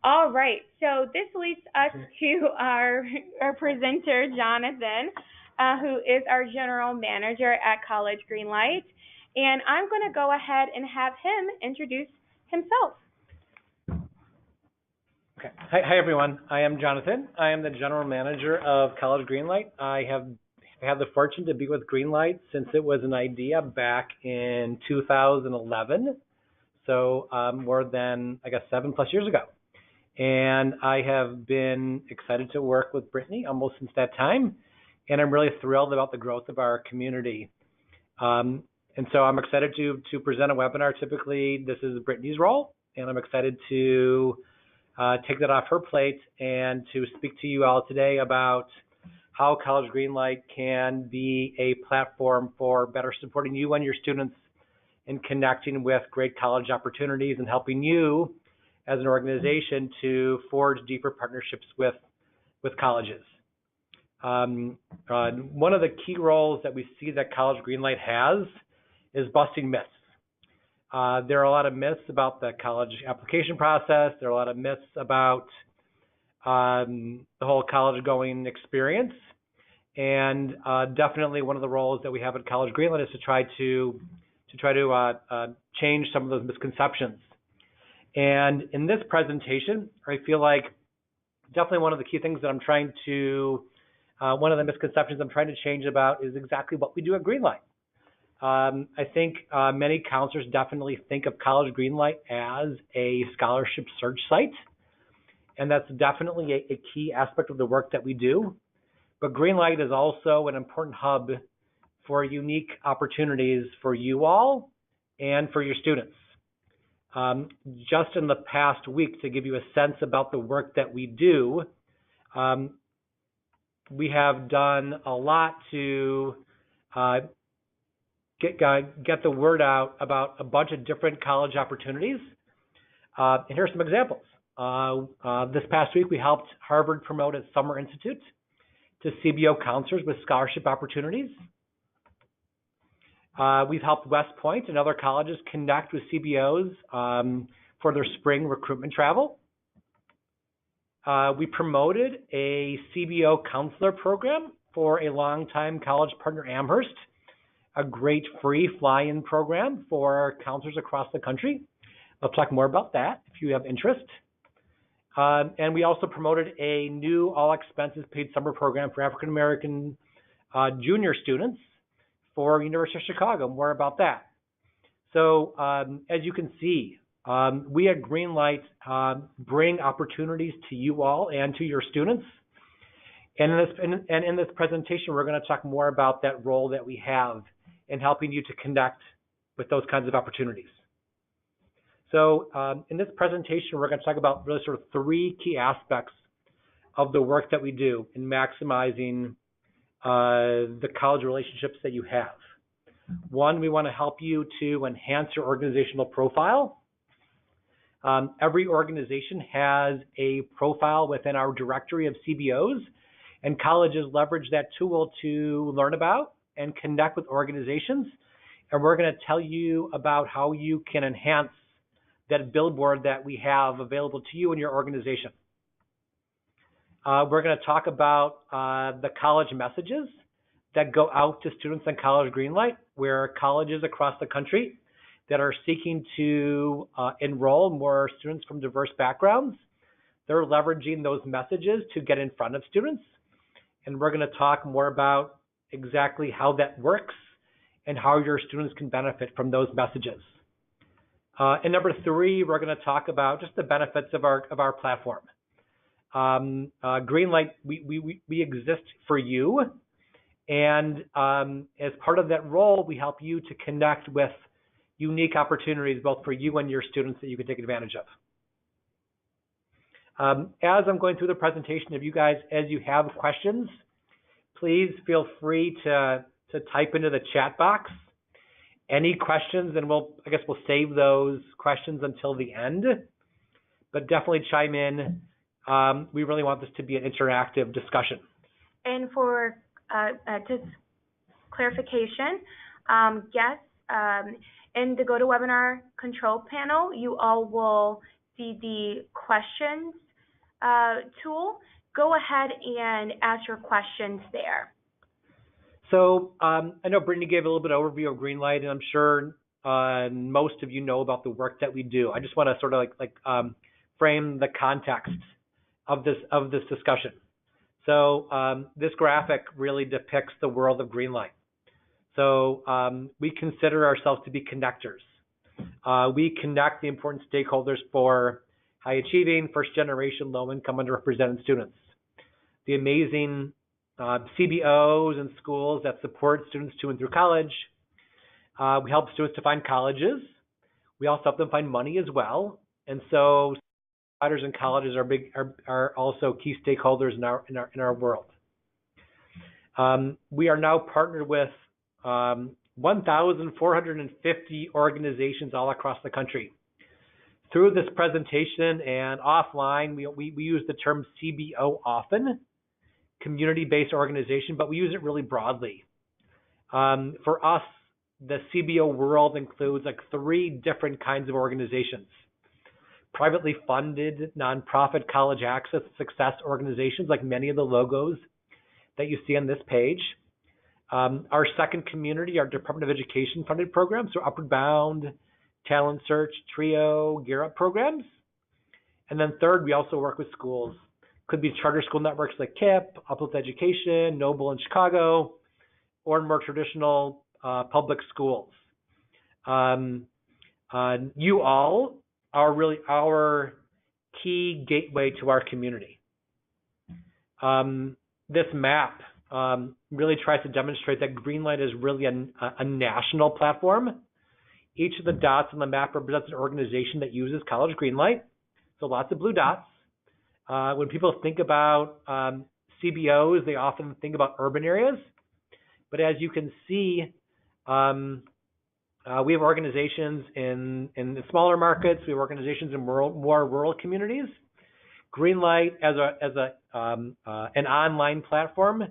All right, so this leads us to our presenter, Jonathan, who is our general manager at College Greenlight. And I'm going to go ahead and have him introduce himself. Okay. Hi, everyone. I am Jonathan. I am the general manager of College Greenlight. I have had the fortune to be with Greenlight since it was an idea back in 2011. So more than, 7+ years ago. And I have been excited to work with Brittany almost since that time. And I'm really thrilled about the growth of our community. And so I'm excited to present a webinar. Typically, this is Brittany's role, and I'm excited to take that off her plate and to speak to you all today about how College Greenlight can be a platform for better supporting you and your students in connecting with great college opportunities and helping you as an organization to forge deeper partnerships with colleges. One of the key roles that we see that College Greenlight has is busting myths. There are a lot of myths about the college application process. There are a lot of myths about the whole college going experience. And definitely one of the roles that we have at College Greenlight is to try to change some of those misconceptions. And in this presentation, I feel like definitely one of the key things that I'm trying to, one of the misconceptions I'm trying to change about is exactly what we do at Greenlight. I think many counselors definitely think of College Greenlight as a scholarship search site, and that's definitely a key aspect of the work that we do. But Greenlight is also an important hub for unique opportunities for you all and for your students. Just in the past week, to give you a sense about the work that we do, we have done a lot to get the word out about a bunch of different college opportunities. And here's some examples. This past week, we helped Harvard promote its Summer Institute to CBO counselors with scholarship opportunities. We've helped West Point and other colleges connect with CBOs for their spring recruitment travel. We promoted a CBO counselor program for a longtime college partner, Amherst, a great free fly-in program for counselors across the country. I'll talk more about that if you have interest. And we also promoted a new all-expenses-paid summer program for African-American junior students for University of Chicago. More about that. So as you can see, we at Greenlight bring opportunities to you all and to your students. And in this presentation, we're going to talk more about that role that we have in helping you to connect with those kinds of opportunities. So in this presentation, we're going to talk about really sort of three key aspects of the work that we do in maximizing the college relationships that you have. One, we want to help you to enhance your organizational profile. Every organization has a profile within our directory of CBOs, and colleges leverage that tool to learn about and connect with organizations. And we're going to tell you about how you can enhance that billboard that we have available to you in your organization. We're going to talk about the college messages that go out to students on College Greenlight, where colleges across the country that are seeking to enroll more students from diverse backgrounds, they're leveraging those messages to get in front of students. And we're going to talk more about exactly how that works and how your students can benefit from those messages. And number three, we're going to talk about just the benefits of our platform. Greenlight, we exist for you, and as part of that role, we help you to connect with unique opportunities both for you and your students that you can take advantage of. As I'm going through the presentation, if you guys, as you have questions, please feel free to type into the chat box any questions, and we'll save those questions until the end, but definitely chime in. We really want this to be an interactive discussion. And for just clarification, yes, in the GoToWebinar control panel, you all will see the questions tool, go ahead and ask your questions there. So I know Brittany gave a little bit of overview of Greenlight, and I'm sure most of you know about the work that we do. I just want to sort of frame the context of this discussion. So this graphic really depicts the world of Greenlight. So we consider ourselves to be connectors. We connect the important stakeholders for high achieving, first generation, low income, underrepresented students. The amazing CBOs and schools that support students to and through college. We help students to find colleges. We also help them find money as well. And so providers and colleges are also key stakeholders in our world. We are now partnered with 1,450 organizations all across the country. Through this presentation and offline, we use the term CBO often, community-based organization, but we use it really broadly. For us, the CBO world includes like 3 different kinds of organizations. Privately funded nonprofit college access success organizations, like many of the logos that you see on this page. Our second community, our Department of Education funded programs, so Upward Bound, Talent Search, TRIO, Gear Up programs. And then third, we also work with schools. Could be charter school networks like KIPP, Uplift Education, Noble in Chicago, or more traditional public schools. You all are really our key gateway to our community. This map really tries to demonstrate that Greenlight is really a national platform. Each of the dots on the map represents an organization that uses College Greenlight, so lots of blue dots. When people think about CBOs, they often think about urban areas. But as you can see, we have organizations in the smaller markets. We have organizations in more rural communities. Greenlight as an online platform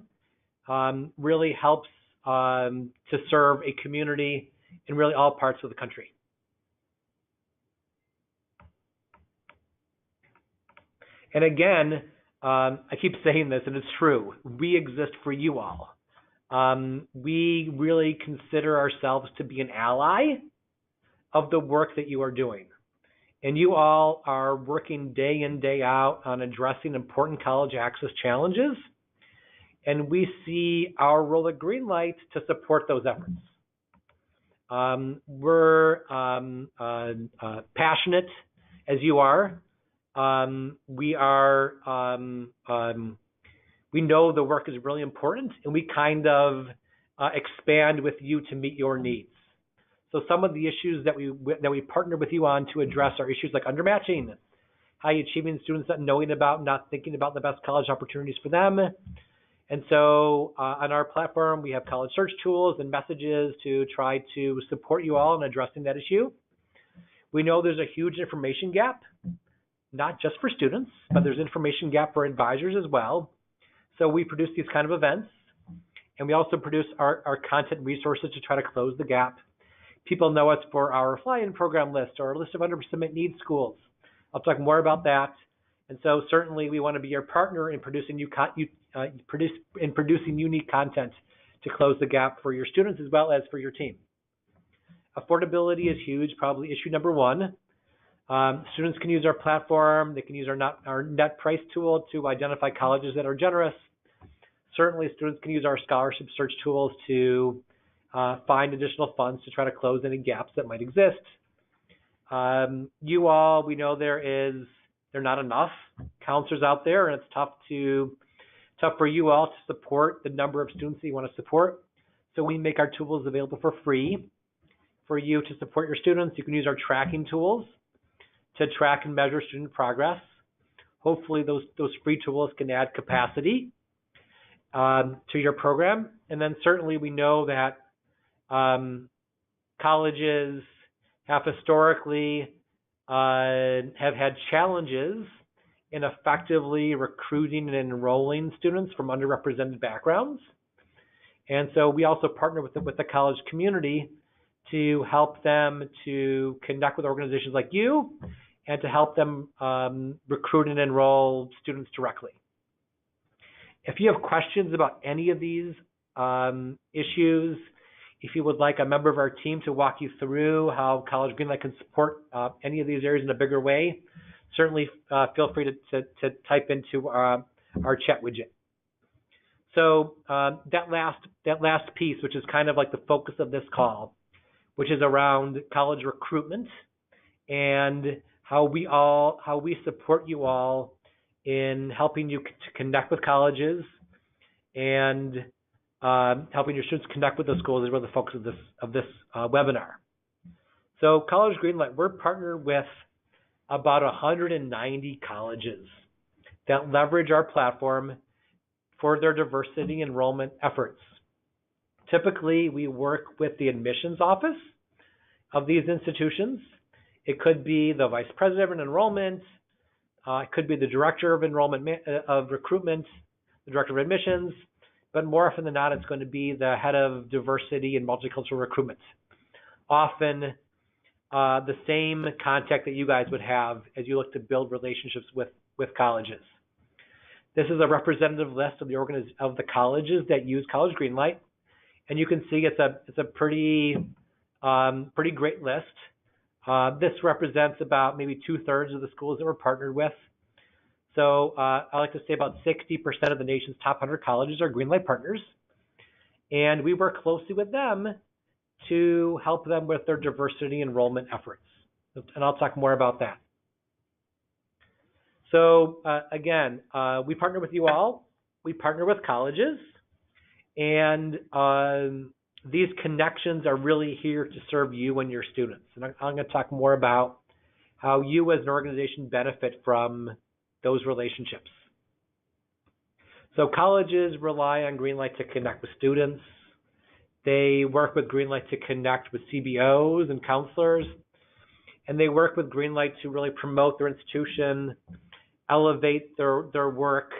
really helps to serve a community in really all parts of the country. And again, I keep saying this, and it's true. We exist for you all. We really consider ourselves to be an ally of the work that you are doing. And you all are working day in, day out on addressing important college access challenges. And we see our role at Greenlight to support those efforts. We're passionate as you are. We know the work is really important, and we kind of expand with you to meet your needs. So some of the issues that we partner with you on to address are issues like undermatching, high achieving students not knowing about, not thinking about the best college opportunities for them. And so on our platform, we have college search tools and messages to try to support you all in addressing that issue. We know there's a huge information gap, not just for students, but there's information gap for advisors as well. So we produce these kind of events, and we also produce our content resources to try to close the gap. People know us for our fly-in program list or a list of underrepresented need schools. I'll talk more about that. And so certainly we want to be your partner in producing unique content to close the gap for your students as well as for your team. Affordability is huge, probably issue number 1. Students can use our platform. They can use our net price tool to identify colleges that are generous. Certainly, students can use our scholarship search tools to find additional funds to try to close any gaps that might exist. You all, we know there are not enough counselors out there, and it's tough for you all to support the number of students that you want to support. So we make our tools available for free for you to support your students. You can use our tracking tools to track and measure student progress. Hopefully those free tools can add capacity to your program. And then certainly we know that colleges have historically have had challenges in effectively recruiting and enrolling students from underrepresented backgrounds. And so we also partner with the college community to help them to connect with organizations like you and to help them recruit and enroll students directly. If you have questions about any of these issues, if you would like a member of our team to walk you through how College Greenlight can support any of these areas in a bigger way, certainly feel free to type into our chat widget. So that last piece, which is kind of like the focus of this call, which is around college recruitment and how we support you all in helping you to connect with colleges and helping your students connect with the schools is really the focus of this webinar. So College Greenlight, we're partnered with about 190 colleges that leverage our platform for their diversity enrollment efforts. Typically, we work with the admissions office of these institutions. It could be the vice president of enrollment. It could be the director of enrollment of recruitment, the director of admissions. But more often than not, it's going to be the head of diversity and multicultural recruitment. Often the same contact that you guys would have as you look to build relationships with colleges. This is a representative list of the colleges that use College Greenlight, and you can see it's a pretty great list. This represents about maybe 2/3 of the schools that we're partnered with. So I like to say about 60% of the nation's top 100 colleges are Greenlight partners, and we work closely with them to help them with their diversity enrollment efforts. And I'll talk more about that. So again, we partner with you all. We partner with colleges, and these connections are really here to serve you and your students. And I'm going to talk more about how you as an organization benefit from those relationships. So colleges rely on Greenlight to connect with students. They work with Greenlight to connect with CBOs and counselors. And they work with Greenlight to really promote their institution, elevate their work,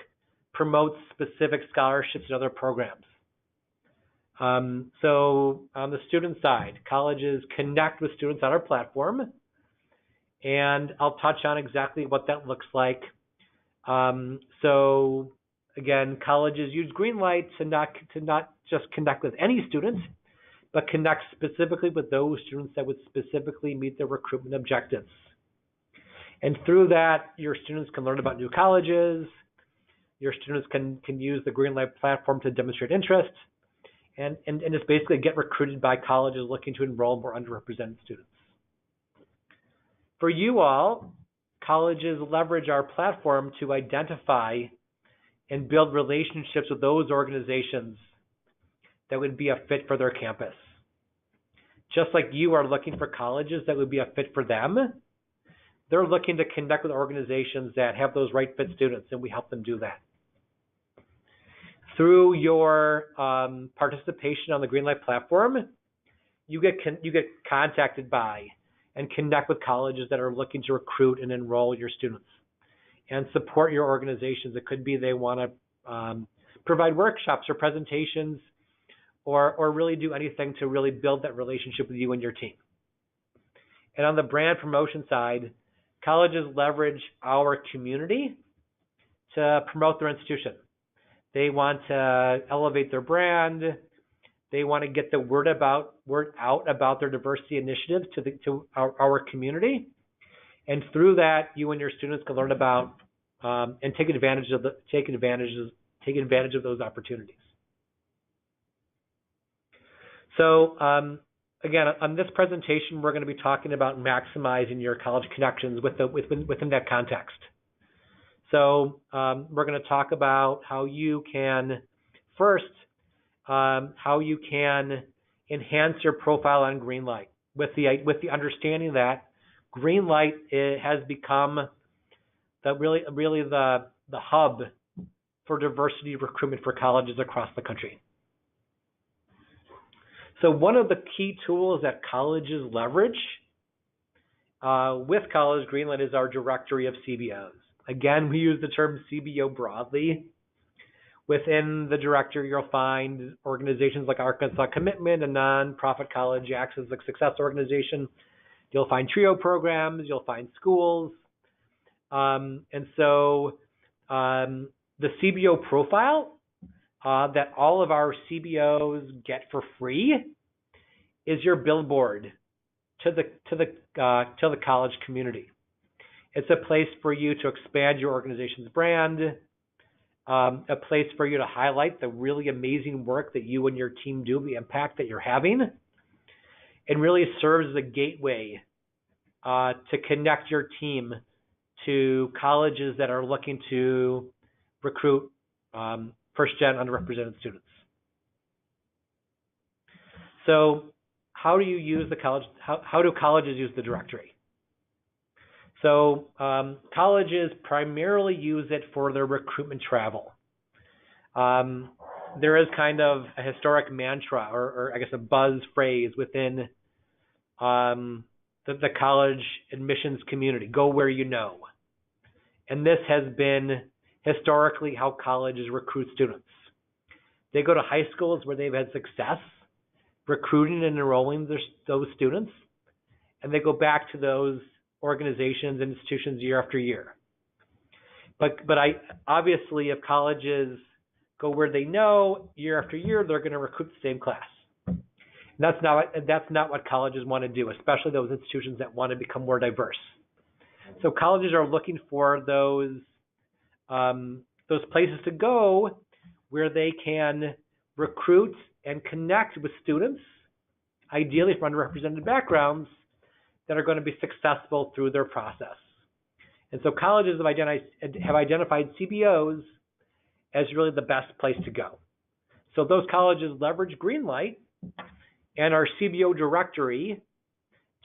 promote specific scholarships and other programs. So on the student side, colleges connect with students on our platform, and I'll touch on exactly what that looks like. So again, colleges use Greenlight to not just connect with any students, but connect specifically with those students that would specifically meet their recruitment objectives. And through that, your students can learn about new colleges. Your students can use the Greenlight platform to demonstrate interest, and just basically get recruited by colleges looking to enroll more underrepresented students. For you all, colleges leverage our platform to identify and build relationships with those organizations that would be a fit for their campus. Just like you are looking for colleges that would be a fit for them, they're looking to connect with organizations that have those right fit students, and we help them do that. Through your participation on the Greenlight platform, you get contacted by and connect with colleges that are looking to recruit and enroll your students and support your organizations. It could be they want to provide workshops or presentations, or really do anything to really build that relationship with you and your team. And on the brand promotion side, colleges leverage our community to promote their institution. They want to elevate their brand. They want to get the word out about their diversity initiatives to our community. And through that, you and your students can learn about and take advantage of those opportunities. So again, on this presentation, we're going to be talking about maximizing your college connections within that context. So we're going to talk about how you can enhance your profile on Greenlight with the understanding that Greenlight has become really the hub for diversity recruitment for colleges across the country. So one of the key tools that colleges leverage with College Greenlight is our directory of CBOs. Again, we use the term CBO broadly. Within the directory, you'll find organizations like Arkansas Commitment, a nonprofit college access success organization. You'll find TRIO programs, you'll find schools. And so the CBO profile that all of our CBOs get for free is your billboard to the college community. It's a place for you to expand your organization's brand, a place for you to highlight the really amazing work that you and your team do, the impact that you're having, and really serves as a gateway to connect your team to colleges that are looking to recruit first-gen underrepresented students. So how do you use the college? How do colleges use the directory? So colleges primarily use it for their recruitment travel. There is kind of a historic mantra, or I guess a buzz phrase within the college admissions community: go where you know. And this has been historically how colleges recruit students. They go to high schools where they've had success recruiting and enrolling those students, and they go back to those organizations and institutions year after year. But obviously, if colleges go where they know year after year, they're going to recruit the same class. And that's not what colleges want to do, especially those institutions that want to become more diverse. So colleges are looking for those places to go where they can recruit and connect with students, ideally from underrepresented backgrounds, that are going to be successful through their process. And so colleges have identified CBOs as really the best place to go. So those colleges leverage Greenlight and our CBO directory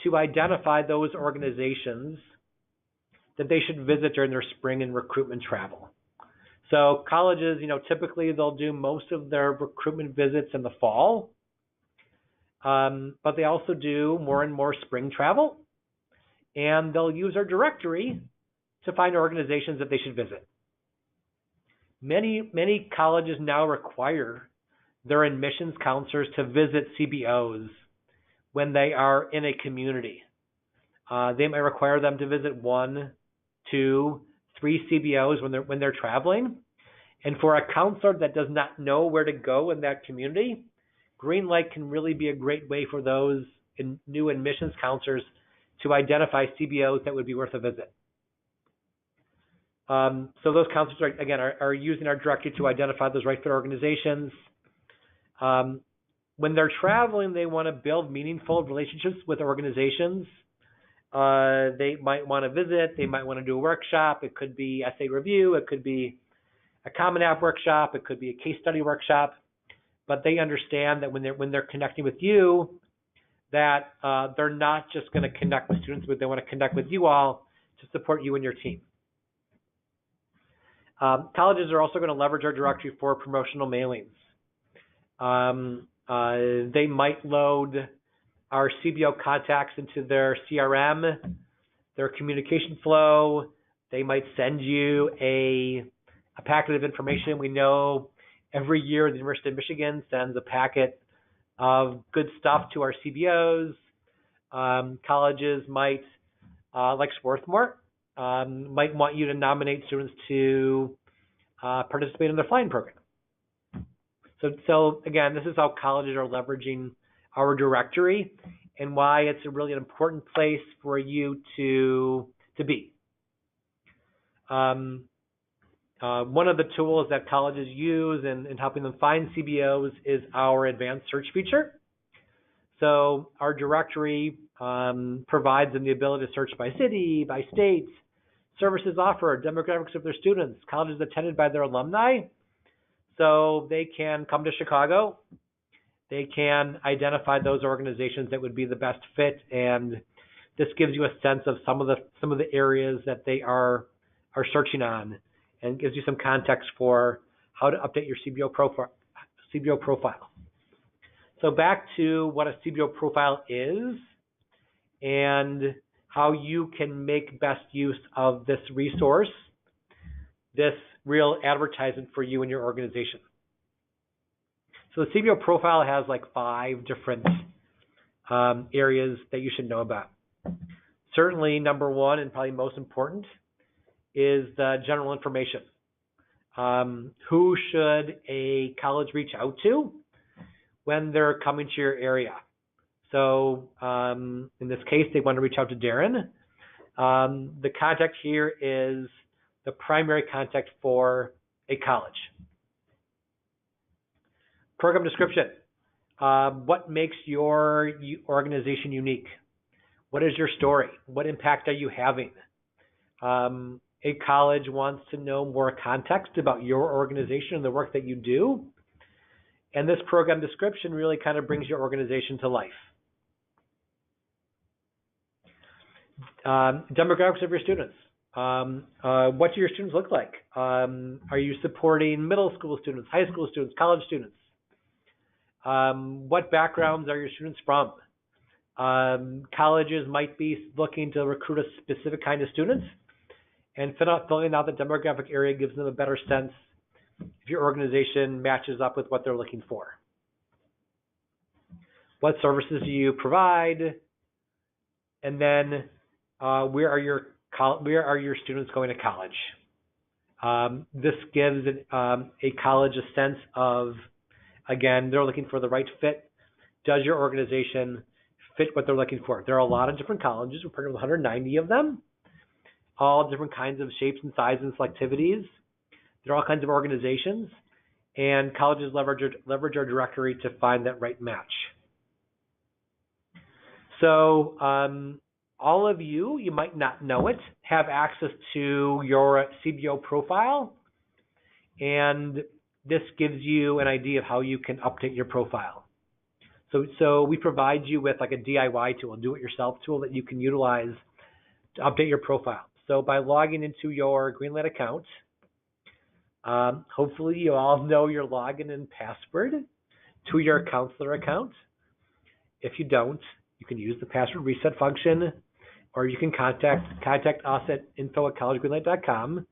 to identify those organizations that they should visit during their spring and recruitment travel. So colleges, typically they'll do most of their recruitment visits in the fall, but they also do more and more spring travel, and they'll use our directory to find organizations that they should visit. Many colleges now require their admissions counselors to visit CBOs when they are in a community. They might require them to visit 1, 2, 3 CBOs when they're traveling. And for a counselor that does not know where to go in that community, Greenlight can really be a great way for those new admissions counselors to identify CBOs that would be worth a visit. So those counselors are using our directory to identify those right fit organizations. When they're traveling, they want to build meaningful relationships with organizations. They might want to visit. They might want to do a workshop. It could be essay review. It could be a Common App workshop. It could be a case study workshop. But they understand that when they're connecting with you, that they're not just going to connect with students, but they want to connect with you all to support you and your team. Colleges are also going to leverage our directory for promotional mailings. They might load our CBO contacts into their CRM, their communication flow. They might send you a packet of information. We know every year the University of Michigan sends a packet of good stuff to our CBOs. Colleges might, like Swarthmore, might want you to nominate students to participate in their flying program. So again, this is how colleges are leveraging our directory and why it's a really important place for you to be. One of the tools that colleges use in helping them find CBOs is our advanced search feature. So our directory provides them the ability to search by city, by state, services offered, demographics of their students, colleges attended by their alumni. So they can come to Chicago. They can identify those organizations that would be the best fit, and this gives you a sense of some of the areas that they are searching on, and gives you some context for how to update your CBO profile. So back to what a CBO profile is and how you can make best use of this resource, this real advertisement for you and your organization. So the CBO profile has like 5 different areas that you should know about. Certainly, number one and probably most important is the general information. Who should a college reach out to when they're coming to your area? So in this case, they want to reach out to Darren. The contact here is the primary contact for a college. Program description. What makes your organization unique? What is your story? What impact are you having? A college wants to know more context about your organization and the work that you do. And this program description really kind of brings your organization to life. Demographics of your students. What do your students look like? Are you supporting middle school students, high school students, college students? What backgrounds are your students from? Colleges might be looking to recruit a specific kind of students, and filling out the demographic area gives them a better sense if your organization matches up with what they're looking for. What services do you provide? And then where are your students going to college? This gives a college a sense of, again, they're looking for the right fit. Does your organization fit what they're looking for? There are a lot of different colleges. We're partnered with 190 of them, all different kinds of shapes and sizes and selectivities. There are all kinds of organizations, and colleges leverage our directory to find that right match. So all of you might not know it, have access to your CBO profile, and this gives you an idea of how you can update your profile. So we provide you with like a DIY tool, a do-it-yourself tool that you can utilize to update your profile. So by logging into your Greenlight account, hopefully you all know your login and password to your counselor account. If you don't, you can use the password reset function, or you can contact us at info@collegegreenlight.com.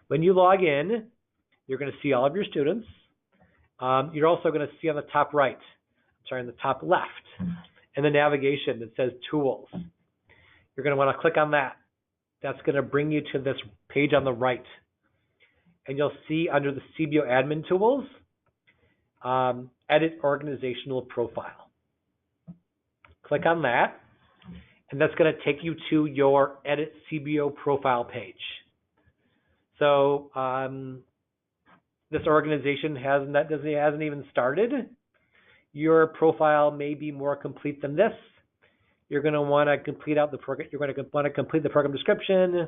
When you log in, you're going to see all of your students. You're also going to see on the top right, on the top left, in the navigation that says Tools. You're going to want to click on that. That's going to bring you to this page on the right. And you'll see under the CBO admin tools, Edit Organizational Profile. Click on that, and that's going to take you to your Edit CBO Profile page. So this organization hasn't even started. Your profile may be more complete than this. You're going to want to complete out the program. You're going to want to complete the program description,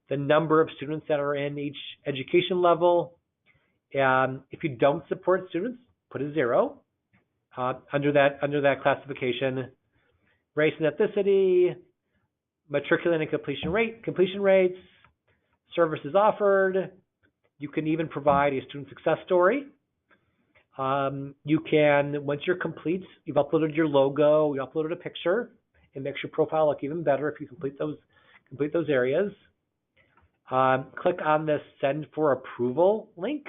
the number of students that are in each education level. If you don't support students, put a 0 under that classification. Race and ethnicity, matriculation and completion rates, services offered. You can even provide a student success story. You can, once you're complete, you've uploaded your logo, you uploaded a picture. It makes your profile look even better if you complete those areas. Click on this Send for Approval link,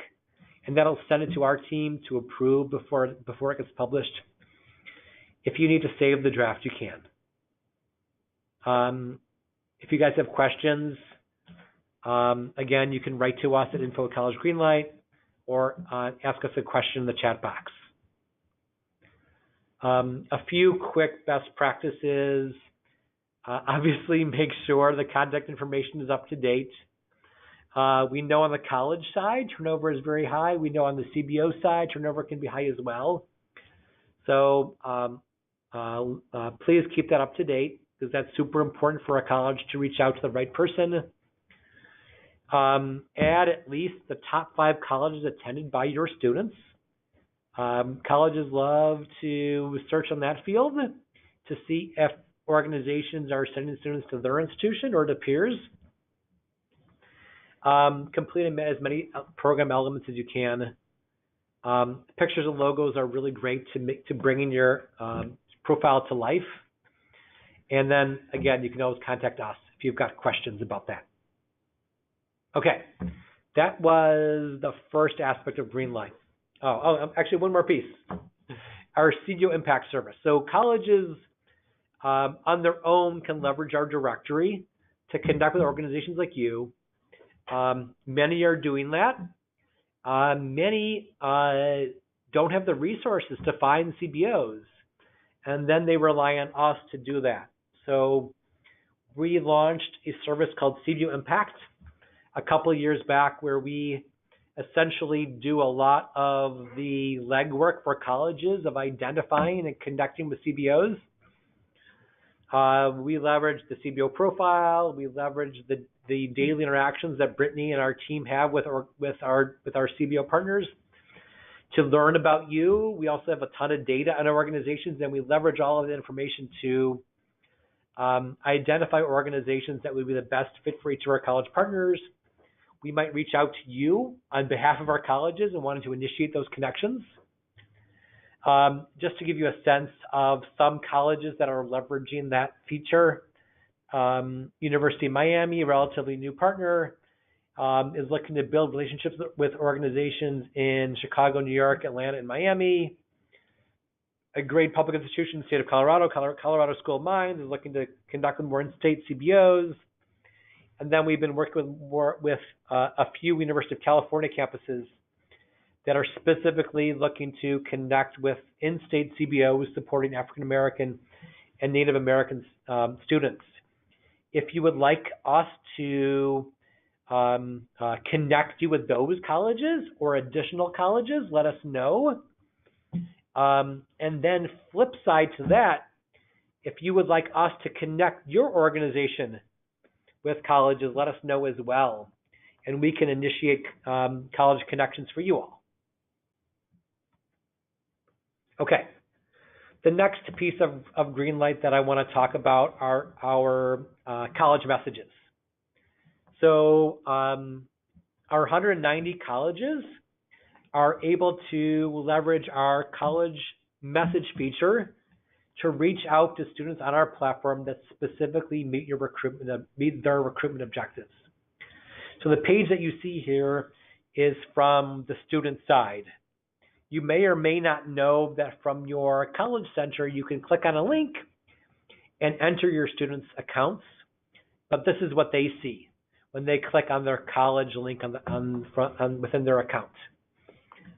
and that'll send it to our team to approve before it gets published. If you need to save the draft, you can. If you guys have questions, again, you can write to us at info@College Greenlight, or ask us a question in the chat box. A few quick best practices. Obviously, make sure the contact information is up to date. We know on the college side, turnover is very high. We know on the CBO side, turnover can be high as well. So please keep that up to date, because that's super important for a college to reach out to the right person. Add at least the top 5 colleges attended by your students. Colleges love to search on that field to see if organizations are sending students to their institution or to peers. Complete as many program elements as you can. Pictures and logos are really great to bringing your profile to life. And then, again, you can always contact us if you've got questions about that. Okay, that was the first aspect of Greenlight. Actually, one more piece. Our CBO Impact Service. So colleges on their own can leverage our directory to connect with organizations like you. Many are doing that. Many don't have the resources to find CBOs, and then they rely on us to do that. So we launched a service called CBO Impact a couple of years back, where we essentially do a lot of the legwork for colleges of identifying and connecting with CBOs. We leverage the CBO profile. We leverage the daily interactions that Brittany and our team have with our CBO partners to learn about you. We also have a ton of data on our organizations, and we leverage all of the information to identify organizations that would be the best fit for each of our college partners. We might reach out to you on behalf of our colleges and wanting to initiate those connections. Just to give you a sense of some colleges that are leveraging that feature, University of Miami, a relatively new partner, is looking to build relationships with organizations in Chicago, New York, Atlanta, and Miami. A great public institution in the state of Colorado, Colorado School of Mines, is looking to conduct more in-state CBOs. And then we've been working with a few University of California campuses that are specifically looking to connect with in-state CBOs supporting African American and Native American students. If you would like us to connect you with those colleges or additional colleges, let us know. And then flip side to that, if you would like us to connect your organization with colleges, let us know as well. And we can initiate college connections for you all. Okay. The next piece of Greenlight that I want to talk about are our college messages. So our 190 colleges are able to leverage our college message feature to reach out to students on our platform that specifically meet their recruitment objectives. So the page that you see here is from the student side. You may or may not know that from your college center, you can click on a link and enter your students' accounts, but this is what they see when they click on their college link within their account.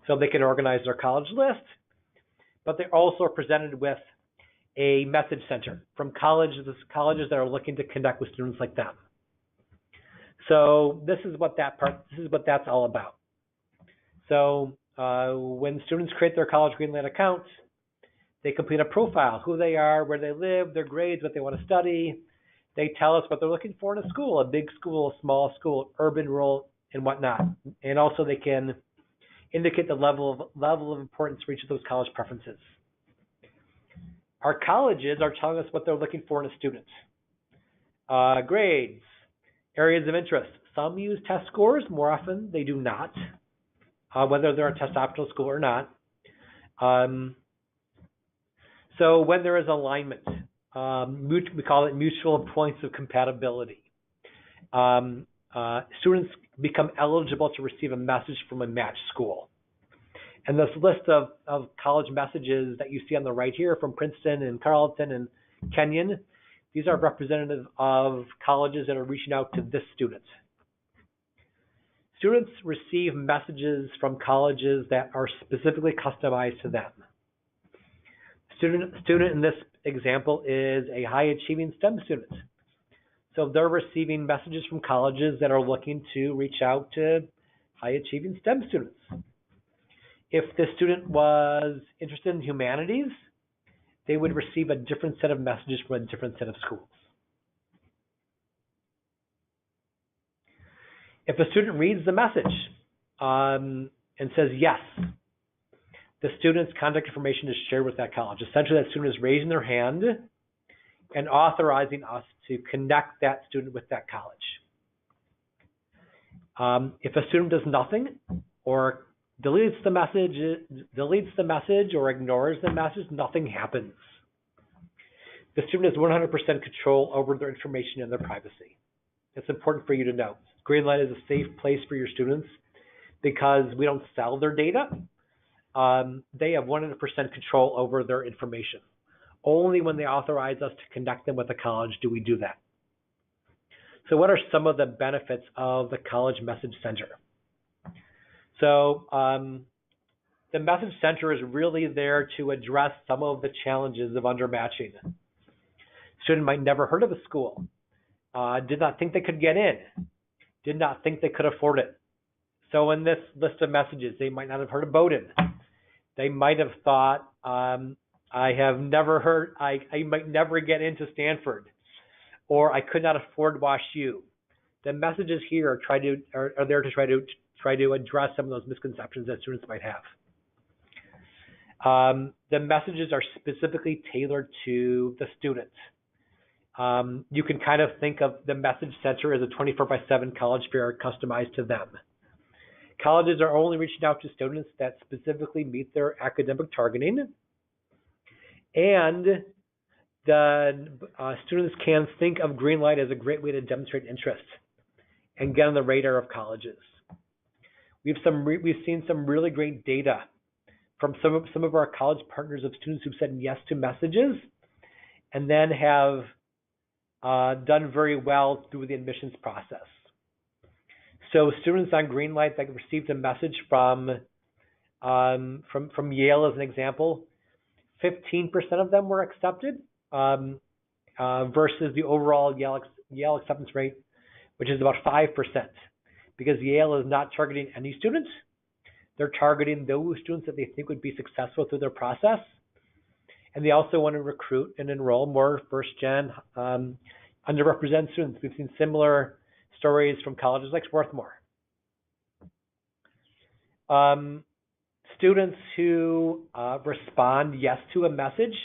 So they can organize their college list, but they also are presented with a message center from colleges that are looking to connect with students like them. So this is what that's all about. So when students create their College Greenlight account, they complete a profile, who they are, where they live, their grades, what they want to study. They tell us what they're looking for in a school, a big school, a small school, urban, rural, and whatnot. And also they can indicate the level of importance for each of those college preferences. Our colleges are telling us what they're looking for in a student. Grades, areas of interest. Some use test scores, more often they do not, whether they're a test optional school or not. So when there is alignment, we call it mutual points of compatibility. Students become eligible to receive a message from a matched school. And this list of college messages that you see on the right here from Princeton and Carleton and Kenyon, these are representative of colleges that are reaching out to this student. Students receive messages from colleges that are specifically customized to them. Student in this example is a high-achieving STEM student. So they're receiving messages from colleges that are looking to reach out to high-achieving STEM students. If the student was interested in humanities, they would receive a different set of messages from a different set of schools. If a student reads the message and says yes, the student's contact information is shared with that college. Essentially, that student is raising their hand and authorizing us to connect that student with that college. If a student does nothing or deletes the message or ignores the message, nothing happens. The student has 100% control over their information and their privacy. It's important for you to know. Greenlight is a safe place for your students because we don't sell their data. They have 100% control over their information. Only when they authorize us to connect them with a college do we do that. So what are some of the benefits of the College Message Center? So the Message Center is really there to address some of the challenges of undermatching. Student might never heard of a school, did not think they could get in, did not think they could afford it. So in this list of messages, they might not have heard of Bowdoin. They might have thought, I have never heard, I might never get into Stanford, or I could not afford WashU. The messages here are there to try to address some of those misconceptions that students might have. The messages are specifically tailored to the student. You can kind of think of the Message Center as a 24/7 college fair customized to them. Colleges are only reaching out to students that specifically meet their academic targeting, and the students can think of Greenlight as a great way to demonstrate interest and get on the radar of colleges. We've seen some really great data from some of our college partners of students who've said yes to messages and then have done very well through the admissions process. So students on Greenlight that received a message from Yale as an example, 15% of them were accepted versus the overall Yale acceptance rate, which is about 5%, because Yale is not targeting any students. They're targeting those students that they think would be successful through their process. And they also want to recruit and enroll more first-gen underrepresented students. We've seen similar stories from colleges like Swarthmore. Students who respond yes to a message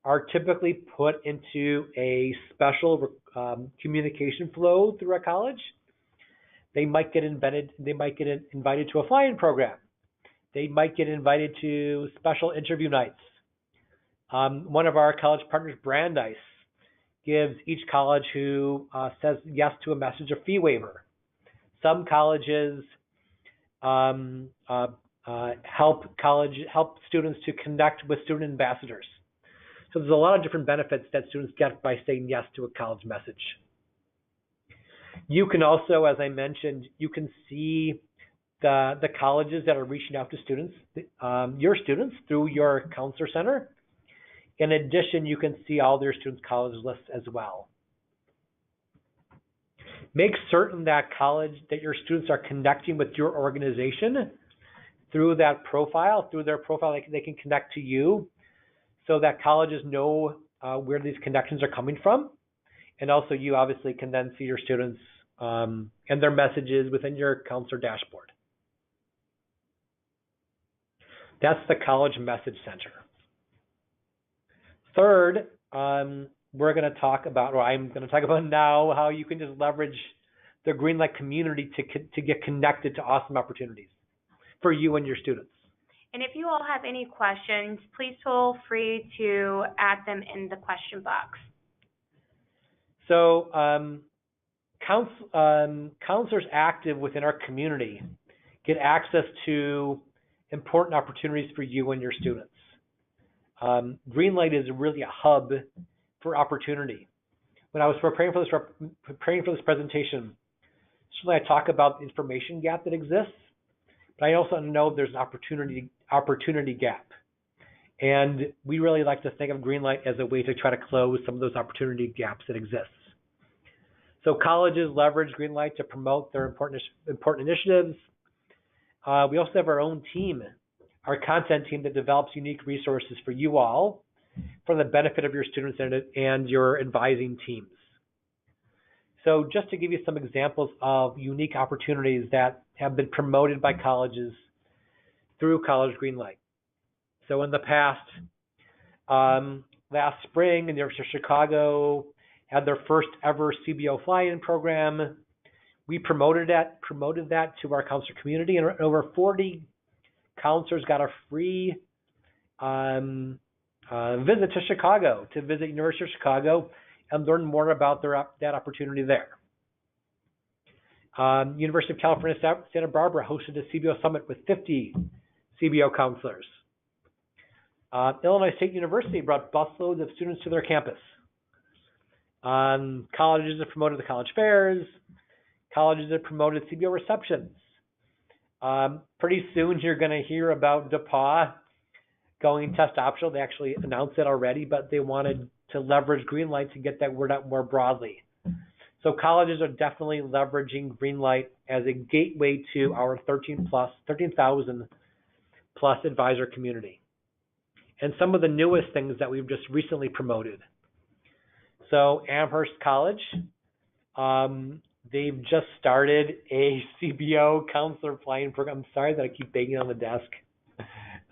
are typically put into a special communication flow through a college. They might get invited to a fly-in program. They might get invited to special interview nights. One of our college partners, Brandeis, gives each college who says yes to a message a fee waiver. Some colleges help students to connect with student ambassadors. So there's a lot of different benefits that students get by saying yes to a college message. You can also, as I mentioned, you can see the colleges that are reaching out to students, your students, through your counselor center. In addition, you can see all their students' college lists as well. Make certain that your students are connecting with your organization through that profile, they can connect to you, so that colleges know where these connections are coming from. And also you obviously can then see your students and their messages within your counselor dashboard. That's the College Message Center. Third, I'm going to talk about now how you can just leverage the Greenlight community to get connected to awesome opportunities for you and your students. And if you all have any questions, please feel free to add them in the question box. So counselors active within our community get access to important opportunities for you and your students. Greenlight is really a hub for opportunity. When I was preparing for this presentation, certainly I talk about the information gap that exists, but I also know there's an opportunity gap. And we really like to think of Greenlight as a way to try to close some of those opportunity gaps that exist. So colleges leverage Greenlight to promote their important initiatives. We also have our own team, our content team, that develops unique resources for you all for the benefit of your students and your advising teams. So just to give you some examples of unique opportunities that have been promoted by colleges through College Greenlight. So in the past, last spring, the University of Chicago had their first ever CBO fly-in program. We promoted that to our counselor community, and over 40 counselors got a free visit to Chicago to visit University of Chicago and learn more about that opportunity there. University of California, Santa Barbara hosted a CBO summit with 50 CBO counselors. Illinois State University brought busloads of students to their campus. Colleges have promoted the college fairs. Colleges have promoted CBO receptions. Pretty soon you're going to hear about DePauw going test optional. They actually announced it already, but they wanted to leverage Greenlight to get that word out more broadly. So colleges are definitely leveraging Greenlight as a gateway to our 13,000 plus advisor community. And some of the newest things that we've just recently promoted. So Amherst College, they've just started a CBO counselor flying program. I'm sorry that I keep banging on the desk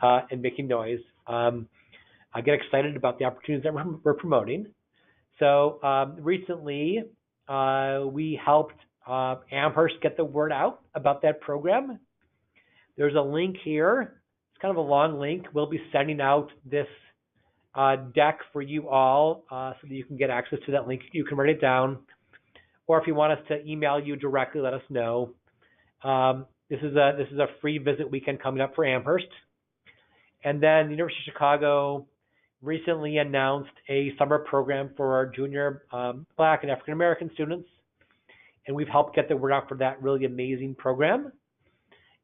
and making noise. I get excited about the opportunities that we're promoting. So recently, we helped Amherst get the word out about that program. There's a link here. It's kind of a long link. We'll be sending out this deck for you all so that you can get access to that link. You can write it down. Or if you want us to email you directly, let us know. This is a free visit weekend coming up for Amherst. And then the University of Chicago recently announced a summer program for our junior Black and African American students. And we've helped get the word out for that really amazing program.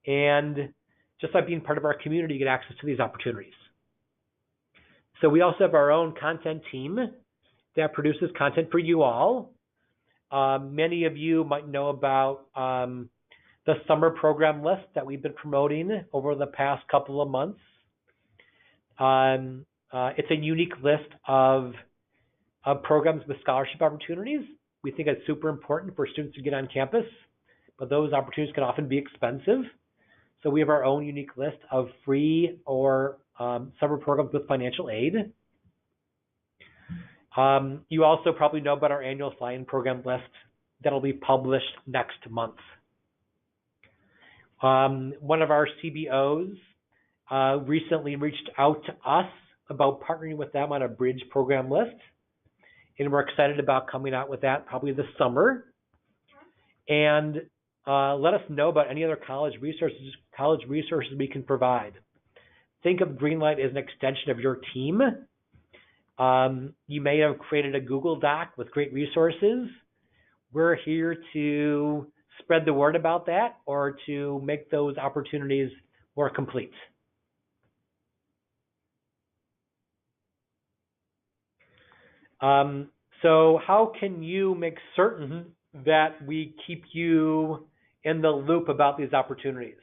And just by being part of our community, you get access to these opportunities. So we also have our own content team that produces content for you all. Many of you might know about the summer program list that we've been promoting over the past couple of months. It's a unique list of programs with scholarship opportunities. We think it's super important for students to get on campus, but those opportunities can often be expensive. So we have our own unique list of free or summer programs with financial aid. You also probably know about our annual fly-in program list that'll be published next month. One of our CBOs recently reached out to us about partnering with them on a bridge program list. And we're excited about coming out with that probably this summer. And let us know about any other college resources we can provide. Think of Greenlight as an extension of your team. You may have created a Google Doc with great resources. We're here to spread the word about that or to make those opportunities more complete. So how can you make certain that we keep you in the loop about these opportunities?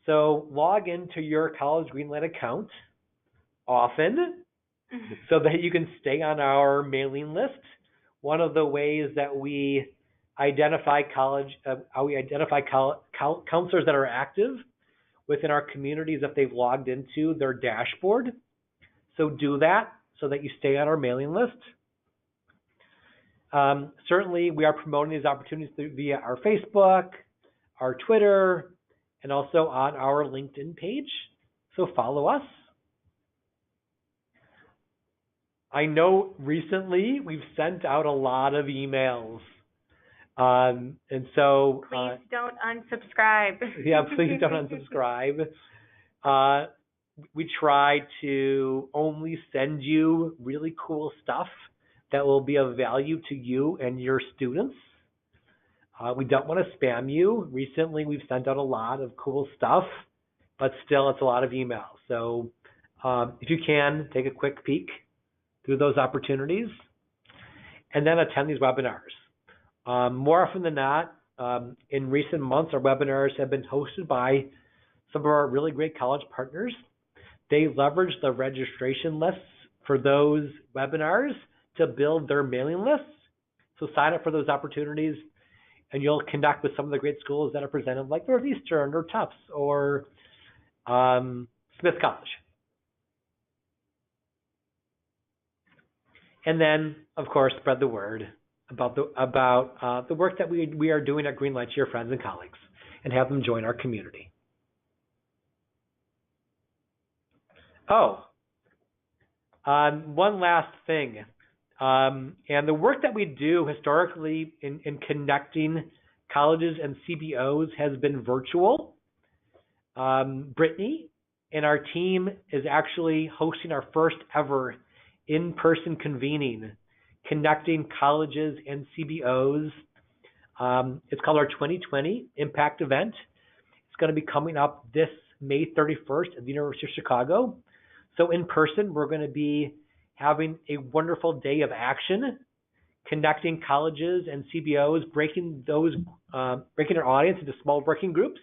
So log into your College Greenlight account often so that you can stay on our mailing list. One of the ways that we identify counselors that are active within our community is if they've logged into their dashboard. So do that so that you stay on our mailing list. Certainly, we are promoting these opportunities via our Facebook, our Twitter, and also on our LinkedIn page. So follow us. I know recently we've sent out a lot of emails. And so please don't unsubscribe. Yeah, please don't unsubscribe. We try to only send you really cool stuff that will be of value to you and your students. We don't want to spam you. Recently, we've sent out a lot of cool stuff, but still it's a lot of emails. So if you can, take a quick peek through those opportunities and then attend these webinars. More often than not, in recent months, our webinars have been hosted by some of our really great college partners. They leverage the registration lists for those webinars to build their mailing lists. So sign up for those opportunities and you'll connect with some of the great schools that are presented like Northeastern or Tufts or Smith College. And then, of course, spread the word about the work that we are doing at Greenlight to your friends and colleagues and have them join our community. One last thing. And the work that we do historically in connecting colleges and CBOs has been virtual. Brittany and our team is actually hosting our first ever in-person convening, connecting colleges and CBOs. It's called our 2020 Impact Event. It's going to be coming up this May 31st at the University of Chicago. So in person, we're going to be having a wonderful day of action, connecting colleges and CBOs, breaking our audience into small working groups.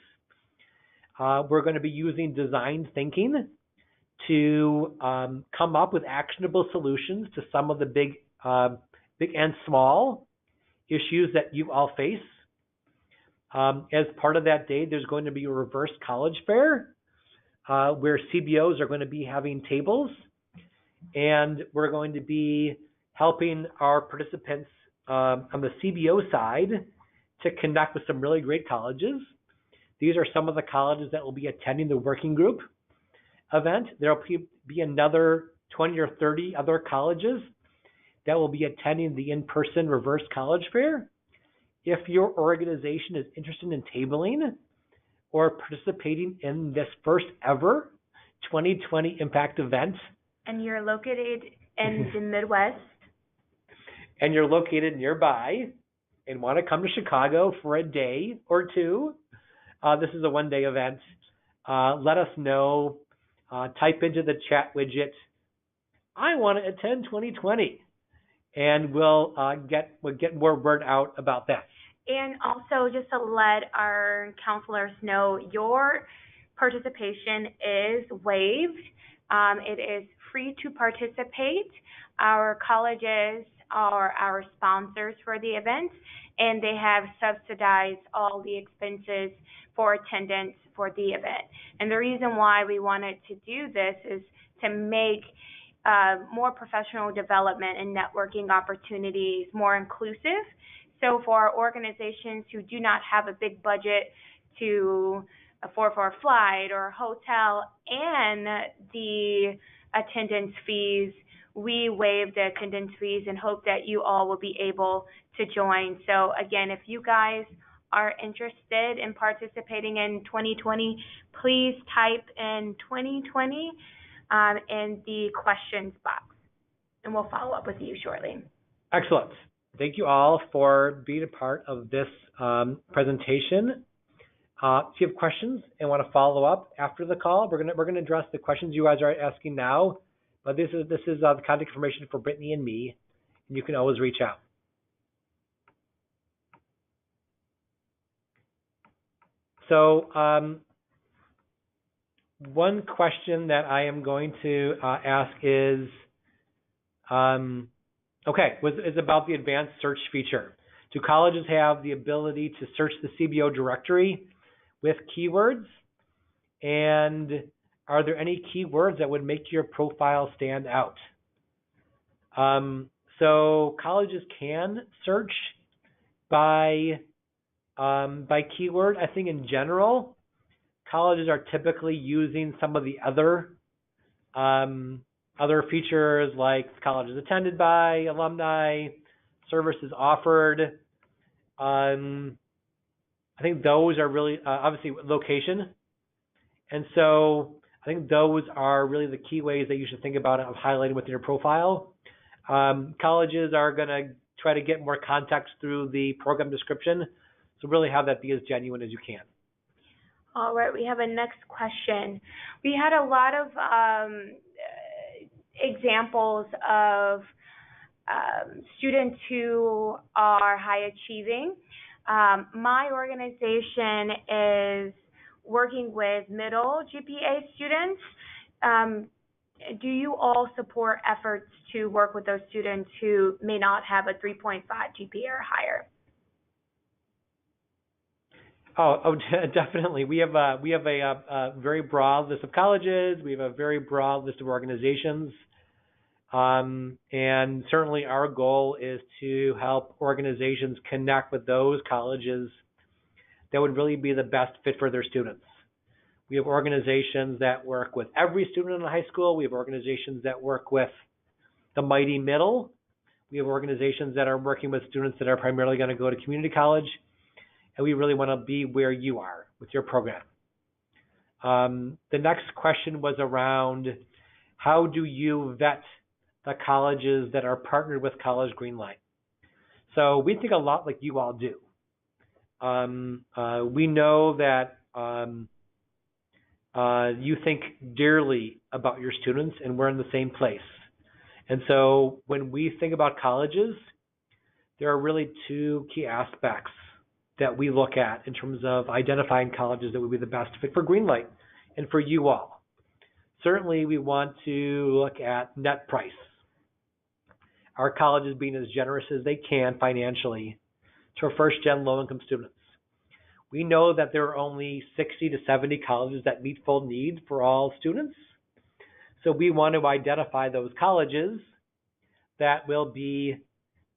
We're going to be using design thinking to come up with actionable solutions to some of the big and small issues that you all face. As part of that day, there's going to be a reverse college fair where CBOs are going to be having tables, and we're going to be helping our participants on the CBO side to connect with some really great colleges. These are some of the colleges that will be attending the working group event. There will be another 20 or 30 other colleges that will be attending the in-person reverse college fair. If your organization is interested in tabling or participating in this first ever 2020 Impact event, and you're located in the Midwest, and you're located nearby and want to come to Chicago for a day or two, this is a one-day event. Let us know. Type into the chat widget, I want to attend 2020, and we'll get more word out about that. And also, just to let our counselors know, your participation is waived. It is free to participate. Our colleges are our sponsors for the event, and they have subsidized all the expenses for attendance for the event. And the reason why we wanted to do this is to make more professional development and networking opportunities more inclusive. So for our organizations who do not have a big budget to afford for a flight or a hotel and the attendance fees, we waive the attendance fees and hope that you all will be able to join. So again, if you guys are interested in participating in 2020, please type in 2020 in the questions box, and we'll follow up with you shortly. Excellent. Thank you all for being a part of this presentation. If you have questions and want to follow up after the call, we're gonna address the questions you guys are asking now. But this is the contact information for Brittany and me, and you can always reach out. So one question that I am going to ask is, is about the advanced search feature. Do colleges have the ability to search the CBO directory with keywords? And are there any keywords that would make your profile stand out? So colleges can search by keyword. I think in general, colleges are typically using some of the other features like colleges attended by, alumni, services offered. I think those are really, obviously, location. And so I think those are really the key ways that you should think about it of highlighting within your profile. Colleges are going to try to get more context through the program description. So really have that be as genuine as you can. All right, we have a next question. We had a lot of examples of students who are high achieving. My organization is working with middle GPA students. Do you all support efforts to work with those students who may not have a 3.5 GPA or higher? Oh, definitely. We have a very broad list of colleges. We have a very broad list of organizations. And certainly our goal is to help organizations connect with those colleges that would really be the best fit for their students. We have organizations that work with every student in high school. We have organizations that work with the mighty middle. We have organizations that are working with students that are primarily going to go to community college. And we really want to be where you are with your program. The next question was around how do you vet the colleges that are partnered with College Greenlight? So we think a lot like you all do. We know that you think dearly about your students, and we're in the same place. And so when we think about colleges, there are really two key aspects that we look at in terms of identifying colleges that would be the best fit for Greenlight and for you all. Certainly, we want to look at net price. Our colleges being as generous as they can financially to our first-gen low-income students. We know that there are only 60 to 70 colleges that meet full need for all students. So we want to identify those colleges that will be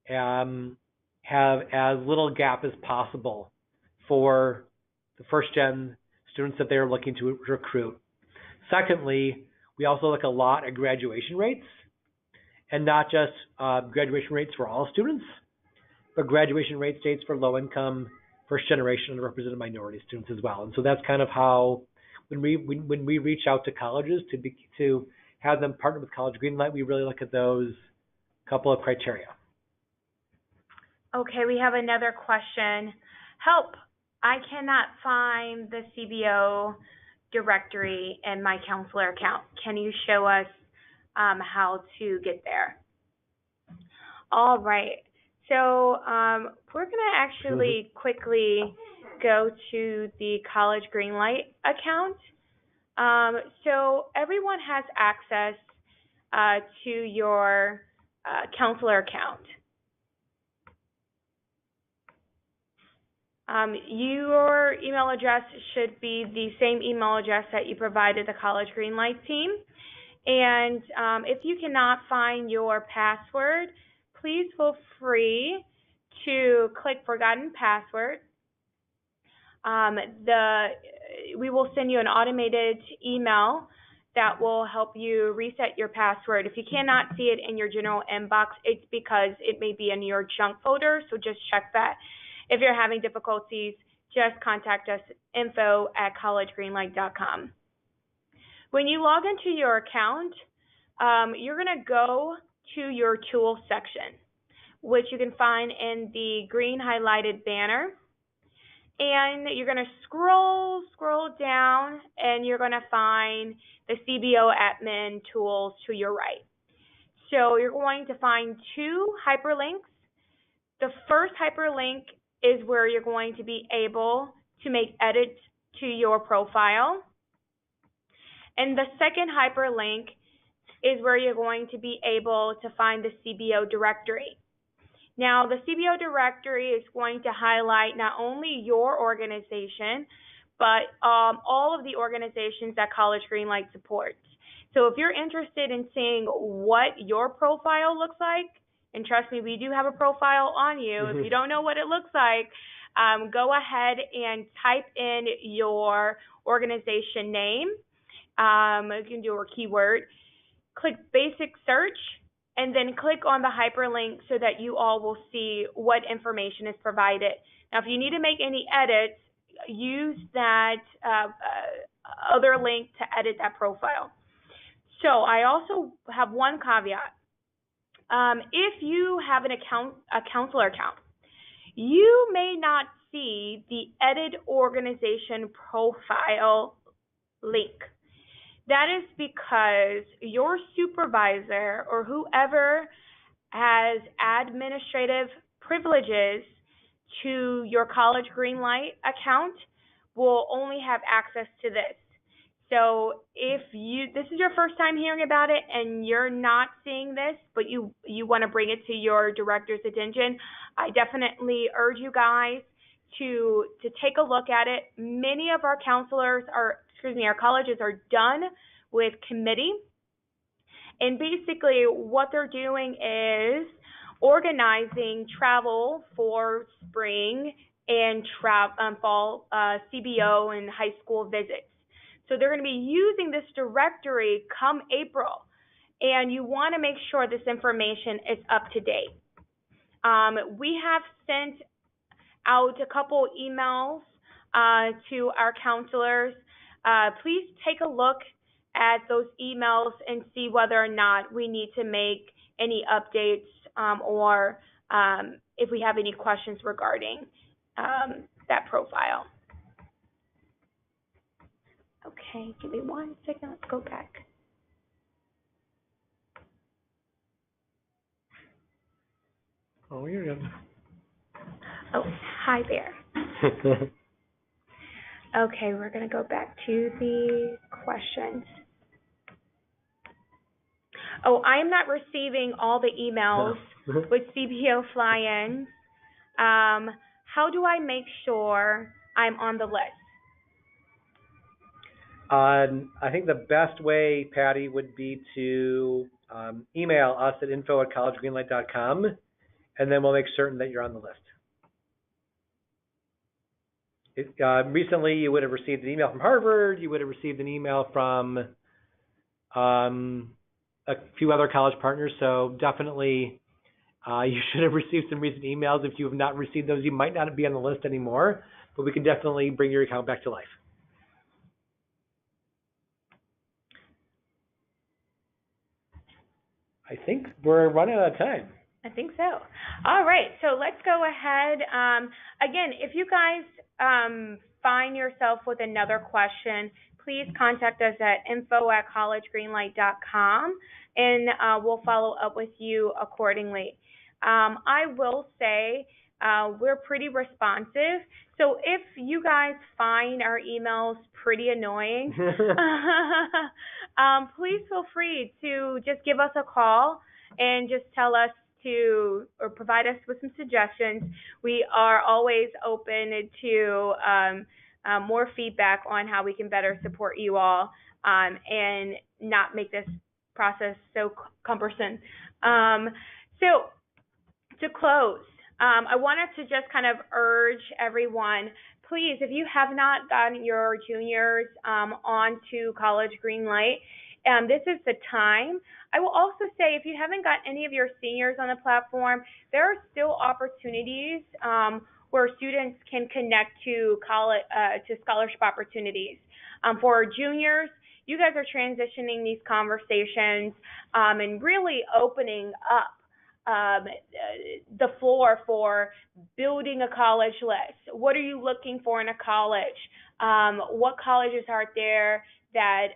have as little gap as possible for the first-gen students that they're looking to recruit. Secondly, we also look a lot at graduation rates, and not just graduation rates for all students, but graduation rate states for low-income, first-generation, underrepresented minority students as well. And so that's kind of how, when we reach out to colleges to have them partner with College Greenlight, we really look at those couple of criteria. Okay, we have another question. Help! I cannot find the CBO directory in my counselor account. Can you show us how to get there? All right. So we're going to actually quickly go to the College Greenlight account. So everyone has access to your counselor account. Your email address should be the same email address that you provided the College Greenlight team. And if you cannot find your password, please feel free to click Forgotten Password. We will send you an automated email that will help you reset your password. If you cannot see it in your general inbox, it's because it may be in your junk folder, so just check that. If you're having difficulties, just contact us, info@collegegreenlight.com. When you log into your account, you're going to go to your tools section, which you can find in the green highlighted banner. And you're going to scroll down, and you're going to find the CBO admin tools to your right. So you're going to find two hyperlinks. The first hyperlink is where you're going to be able to make edits to your profile. And the second hyperlink is where you're going to be able to find the CBO directory. Now, the CBO directory is going to highlight not only your organization, but all of the organizations that College Greenlight supports. So if you're interested in seeing what your profile looks like, and trust me, we do have a profile on you. If you don't know what it looks like, go ahead and type in your organization name. You can do a keyword. Click basic search, and then click on the hyperlink so that you all will see what information is provided. Now, if you need to make any edits, use that other link to edit that profile. So I also have one caveat. If you have a counselor account, you may not see the edit organization profile link. That is because your supervisor or whoever has administrative privileges to your College Greenlight account will only have access to this. So if this is your first time hearing about it and you're not seeing this, but you want to bring it to your director's attention, I definitely urge you guys to take a look at it. Many of our our colleges are done with committee. And basically what they're doing is organizing travel for spring and fall CBO and high school visits. So they're going to be using this directory come April, and you want to make sure this information is up to date. We have sent out a couple emails to our counselors please take a look at those emails and see whether or not we need to make any updates, or if we have any questions regarding that profile. Okay, give me 1 second. Let's go back. Oh, you're good. Oh, hi there. Okay, we're going to go back to the questions. Oh, I am not receiving all the emails with CBO fly-ins. How do I make sure I'm on the list? I think the best way, Patty, would be to email us at info@collegegreenlight.com, and then we'll make certain that you're on the list. Recently, you would have received an email from Harvard. You would have received an email from a few other college partners. So definitely, you should have received some recent emails. If you have not received those, you might not be on the list anymore, but we can definitely bring your account back to life. I think we're running out of time. I think so. All right, so let's go ahead. Again, if you guys find yourself with another question, please contact us at info@collegegreenlight.com, and we'll follow up with you accordingly. I will say we're pretty responsive, so if you guys find our emails pretty annoying, please feel free to just give us a call and just tell us or provide us with some suggestions. We are always open to more feedback on how we can better support you all, and not make this process so cumbersome. So to close, I wanted to just kind of urge everyone, please, if you have not gotten your juniors onto College Greenlight, this is the time. I will also say, if you haven't got any of your seniors on the platform, there are still opportunities where students can connect to scholarship opportunities. For juniors, you guys are transitioning these conversations and really opening up the floor for building a college list. What are you looking for in a college? What colleges are there that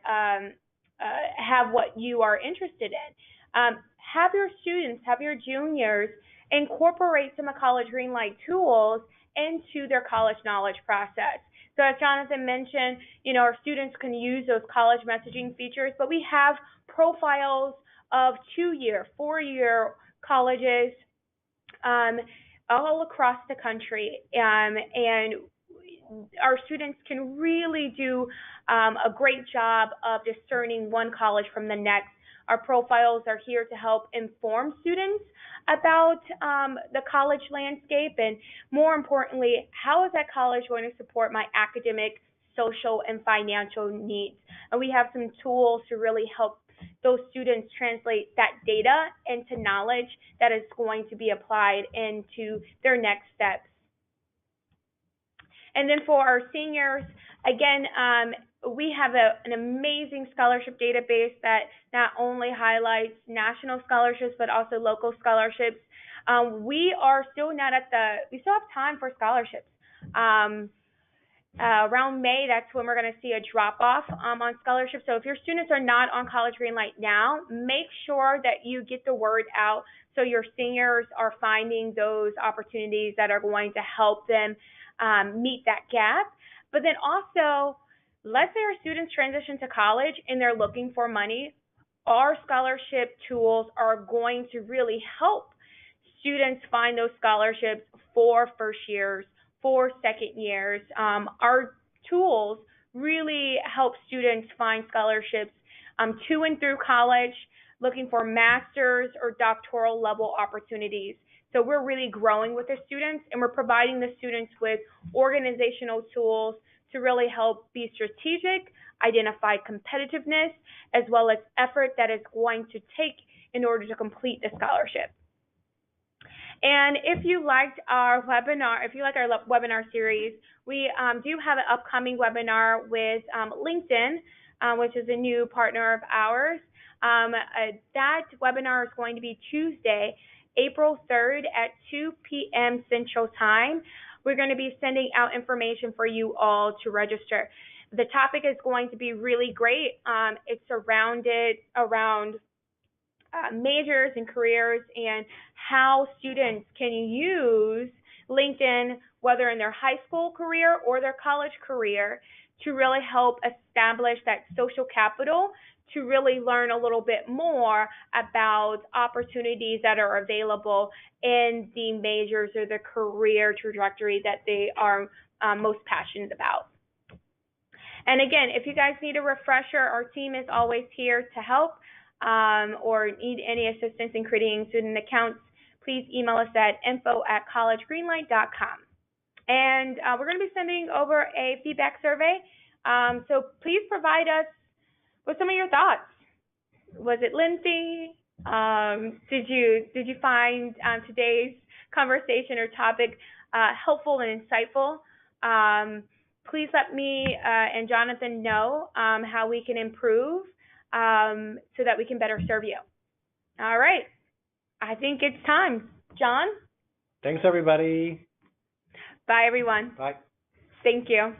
have what you are interested in? Have your students, have your juniors incorporate some of College Greenlight tools into their college knowledge process. So as Jonathan mentioned, our students can use those college messaging features, but we have profiles of 2-year, 4-year colleges all across the country, and our students can really do a great job of discerning one college from the next. Our profiles are here to help inform students about the college landscape, and more importantly, how is that college going to support my academic, social, and financial needs? And we have some tools to really help those students translate that data into knowledge that is going to be applied into their next steps. And then for our seniors, again, we have an amazing scholarship database that not only highlights national scholarships, but also local scholarships. We still have time for scholarships. Around May, that's when we're going to see a drop-off on scholarships. So if your students are not on College Greenlight now, make sure that you get the word out so your seniors are finding those opportunities that are going to help them meet that gap. But then also, let's say our students transition to college and they're looking for money. Our scholarship tools are going to really help students find those scholarships for first years, for second years. Our tools really help students find scholarships to and through college, looking for master's or doctoral level opportunities. So we're really growing with the students, and we're providing the students with organizational tools to really help be strategic, identify competitiveness, as well as effort that is going to take in order to complete the scholarship. And if you liked our webinar, if you like our webinar series, we do have an upcoming webinar with LinkedIn, which is a new partner of ours. That webinar is going to be Tuesday, April 3rd at 2 p.m. Central Time. We're going to be sending out information for you all to register. The topic is going to be really great. It's surrounded around majors and careers and how students can use LinkedIn, whether in their high school career or their college career, to really help establish that social capital to really learn a little bit more about opportunities that are available in the majors or the career trajectory that they are most passionate about. And again, if you guys need a refresher, our team is always here to help, or need any assistance in creating student accounts, please email us at info@collegegreenlight.com. And we're going to be sending over a feedback survey. So please provide us with some of your thoughts. Was it lengthy? Did you find today's conversation or topic helpful and insightful? Please let me and Jonathan know how we can improve so that we can better serve you. All right. I think it's time. John? Thanks, everybody. Bye, everyone. Bye. Thank you.